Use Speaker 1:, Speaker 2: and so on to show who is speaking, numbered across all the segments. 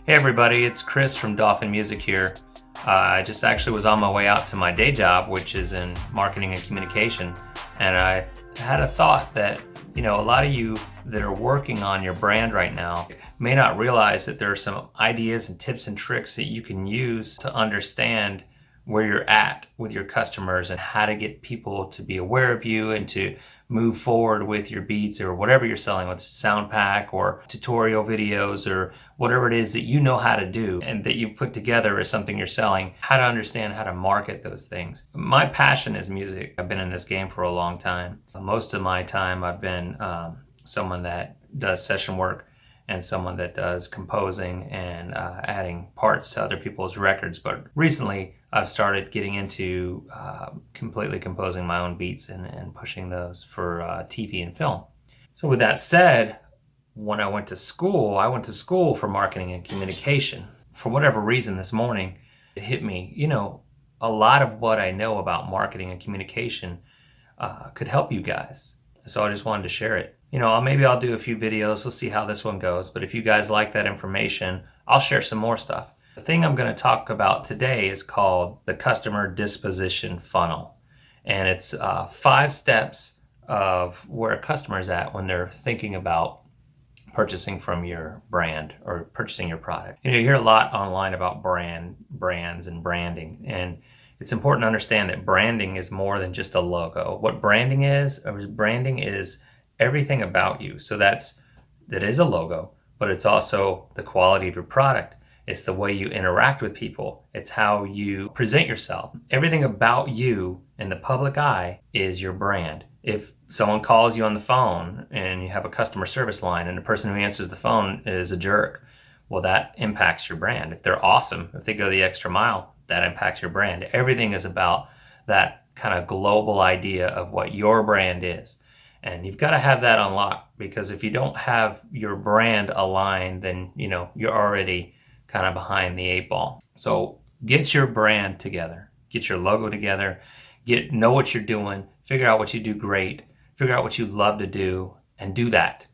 Speaker 1: Hey everybody, it's Chris from Dolphin Music here. I just actually was on my way out to my day job, which is in marketing and communication, and I had a thought that, a lot of you that are working on your brand right now may not realize that there are some ideas and tips and tricks that you can use to understand where you're at with your customers and how to get people to be aware of you and to move forward with your beats or whatever you're selling, with sound pack or tutorial videos or whatever it is that you know how to do and that you've put together as something you're selling, how to understand how to market those things. My passion is music. I've been in this game for a long time. Most of my time I've been someone that does session work and someone that does composing and adding parts to other people's records. But recently I've started getting into completely composing my own beats and pushing those for TV and film. So with that said, when I went to school for marketing and communication. For whatever reason this morning, it hit me, a lot of what I know about marketing and communication could help you guys. So I just wanted to share it. Maybe I'll do a few videos. We'll see how this one goes. But if you guys like that information, I'll share some more stuff. The thing I'm going to talk about today is called the customer disposition funnel. And it's 5 steps of where a customer's at when they're thinking about purchasing from your brand or purchasing your product. You hear a lot online about brands and branding. And it's important to understand that branding is more than just a logo. What branding is everything about you. So that is a logo, but it's also the quality of your product. It's the way you interact with people. It's how you present yourself. Everything about you in the public eye is your brand. If someone calls you on the phone and you have a customer service line and the person who answers the phone is a jerk, well, that impacts your brand. If they're awesome, if they go the extra mile, that impacts your brand. Everything is about that kind of global idea of what your brand is. And you've got to have that unlocked, because if you don't have your brand aligned, then, you're already kind of behind the 8 ball. So get your brand together, get your logo together, know what you're doing, figure out what you do great, figure out what you love to do, and do that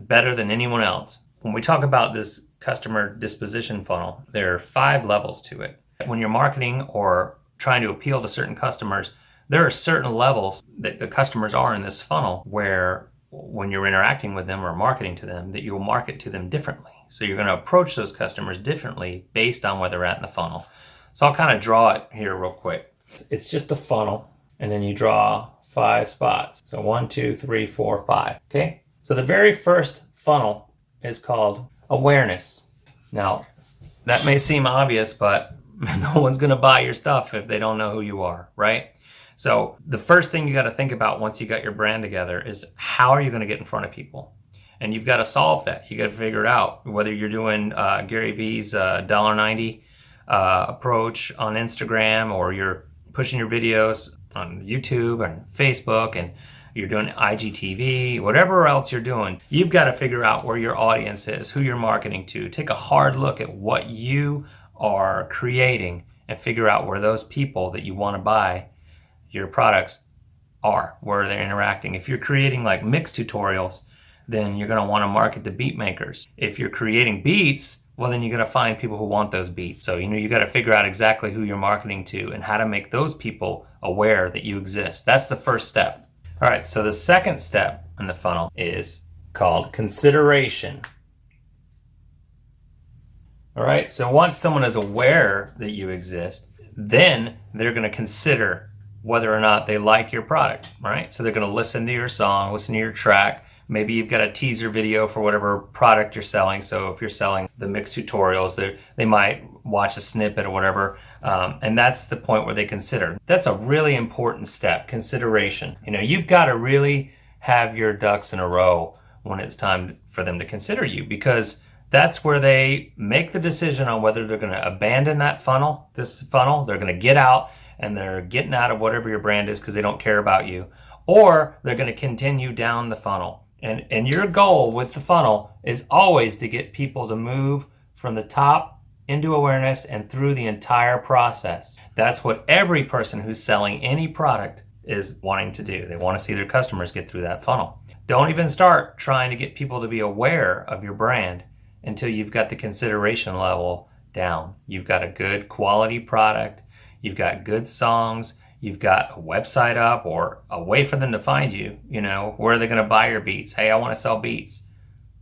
Speaker 1: better than anyone else. When we talk about this customer disposition funnel, there are 5 levels to it. When you're marketing or trying to appeal to certain customers, there are certain levels that the customers are in this funnel where when you're interacting with them or marketing to them, that you'll market to them differently. So you're going to approach those customers differently based on where they're at in the funnel. So I'll kind of draw it here real quick. It's just a funnel, and then you draw 5 spots. So 1, 2, 3, 4, 5. Okay? So the very first funnel is called awareness. Now, that may seem obvious, but no one's going to buy your stuff if they don't know who you are, right? So the first thing you got to think about once you got your brand together is, how are you going to get in front of people? And you've got to solve that. You got to figure it out. Whether you're doing Gary V's $1.90 approach on Instagram, or you're pushing your videos on YouTube and Facebook, and you're doing IGTV, whatever else you're doing, you've got to figure out where your audience is, who you're marketing to. Take a hard look at what you are creating and figure out where those people that you want to buy your products are, where they're interacting. If you're creating like mix tutorials, then you're going to want to market to beatmakers. If you're creating beats, well, then you're going to find people who want those beats. So, you got to figure out exactly who you're marketing to and how to make those people aware that you exist. That's the first step. All right, so the second step in the funnel is called consideration. All right, so once someone is aware that you exist, then they're going to consider whether or not they like your product, right? So they're going to listen to your song, listen to your track. Maybe you've got a teaser video for whatever product you're selling. So if you're selling the mix tutorials, they might watch a snippet or whatever. And that's the point where they consider. That's a really important step, consideration. You've got to really have your ducks in a row when it's time for them to consider you, because that's where they make the decision on whether they're going to abandon this funnel, they're going to get out, and they're getting out of whatever your brand is because they don't care about you, or they're going to continue down the funnel. And your goal with the funnel is always to get people to move from the top into awareness and through the entire process. That's what every person who's selling any product is wanting to do. They want to see their customers get through that funnel. Don't even start trying to get people to be aware of your brand until you've got the consideration level down. You've got a good quality product, you've got good songs, you've got a website up or a way for them to find you. You know, where are they going to buy your beats? Hey, I want to sell beats.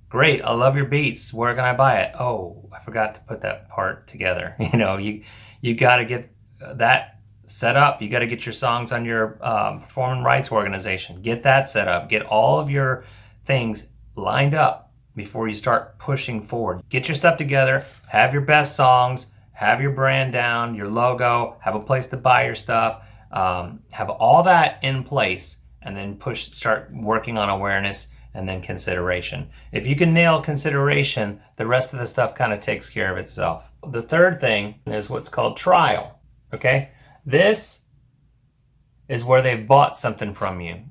Speaker 1: Great, I love your beats. Where can I buy it? Oh, I forgot to put that part together. You know, you got to get that set up. You got to get your songs on your performing rights organization. Get that set up. Get all of your things lined up before you start pushing forward. Get your stuff together. Have your best songs. Have your brand down, your logo. Have a place to buy your stuff. Have all that in place, and then start working on awareness and then consideration. If you can nail consideration, the rest of the stuff kind of takes care of itself. The third thing is what's called trial. Okay? This is where they bought something from you.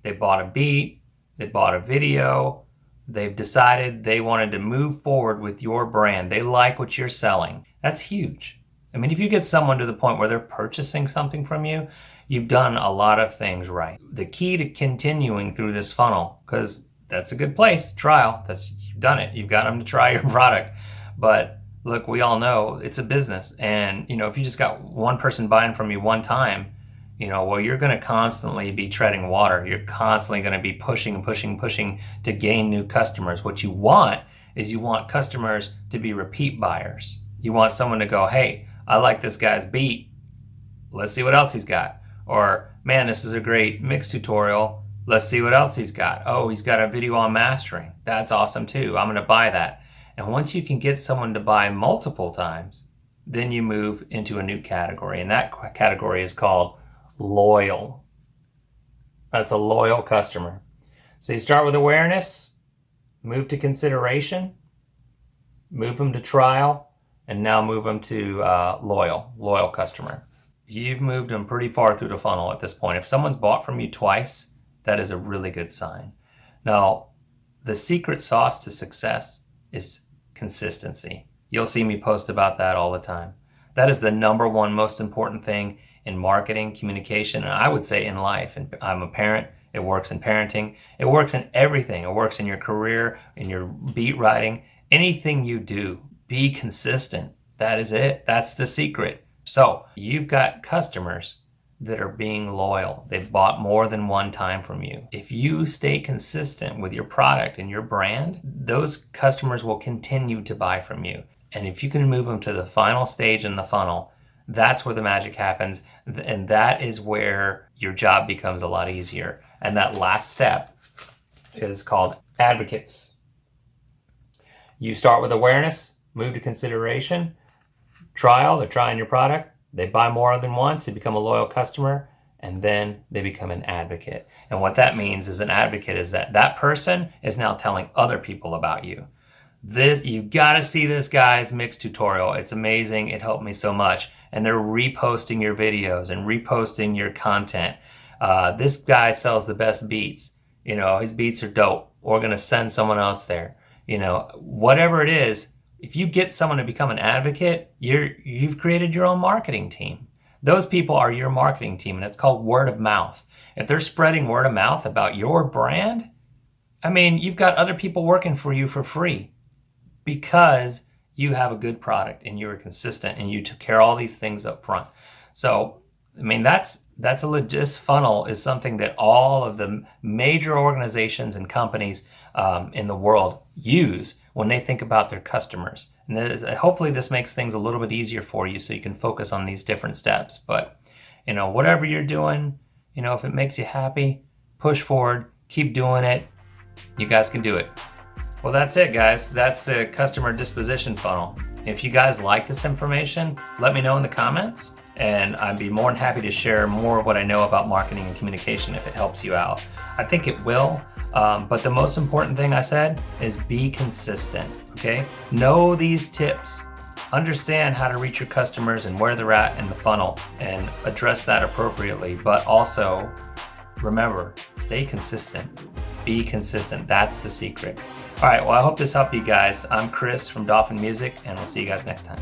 Speaker 1: They bought a beat, they bought a video, they've decided they wanted to move forward with your brand. They like what you're selling. That's huge. I mean, if you get someone to the point where they're purchasing something from you, you've done a lot of things right. The key to continuing through this funnel, because that's a good place, trial, you've done it. You've got them to try your product. But look, we all know it's a business. And, you know, if you just got one person buying from you one time, you know, well, you're going to constantly be treading water. You're constantly going to be pushing to gain new customers. What you want is you want customers to be repeat buyers. You want someone to go, hey, I like this guy's beat. Let's see what else he's got. Or, man, this is a great mix tutorial. Let's see what else he's got. Oh, he's got a video on mastering. That's awesome too. I'm going to buy that. And once you can get someone to buy multiple times, then you move into a new category. And that category is called loyal. That's a loyal customer. So you start with awareness, move to consideration, move them to trial, and now move them to loyal customer. You've moved them pretty far through the funnel at this point. If someone's bought from you twice, that is a really good sign. Now, the secret sauce to success is consistency. You'll see me post about that all the time. That is the number one most important thing in marketing, communication, and I would say in life. And I'm a parent. It works in parenting. It works in everything. It works in your career, in your beat writing. Anything you do, be consistent. That is it. That's the secret. So you've got customers that are being loyal. They've bought more than one time from you. If you stay consistent with your product and your brand, those customers will continue to buy from you. And if you can move them to the final stage in the funnel, that's where the magic happens. And that is where your job becomes a lot easier. And that last step is called advocates. You start with awareness, move to consideration, trial, they're trying your product, they buy more than once, they become a loyal customer, and then they become an advocate. And what that means is an advocate is that person is now telling other people about you. You gotta see this guy's mix tutorial. It's amazing, it helped me so much. And they're reposting your videos and reposting your content. This guy sells the best beats. You know, his beats are dope. We're gonna send someone else there. You know, whatever it is, if you get someone to become an advocate, you've created your own marketing team. Those people are your marketing team, and it's called word of mouth. If they're spreading word of mouth about your brand, I mean, you've got other people working for you for free because you have a good product and you were consistent and you took care of all these things up front. So, I mean, this funnel is something that all of the major organizations and companies in the world use when they think about their customers. And hopefully this makes things a little bit easier for you so you can focus on these different steps. But, you know, whatever you're doing, you know, if it makes you happy, push forward, keep doing it. You guys can do it. Well, that's it, guys. That's the customer disposition funnel. If you guys like this information, let me know in the comments, and I'd be more than happy to share more of what I know about marketing and communication if it helps you out. I think it will, but the most important thing I said is be consistent, okay? Know these tips. Understand how to reach your customers and where they're at in the funnel and address that appropriately, but also remember, stay consistent. Be consistent. That's the secret. All right, well, I hope this helped you guys. I'm Chris from Dolphin Music, and we'll see you guys next time.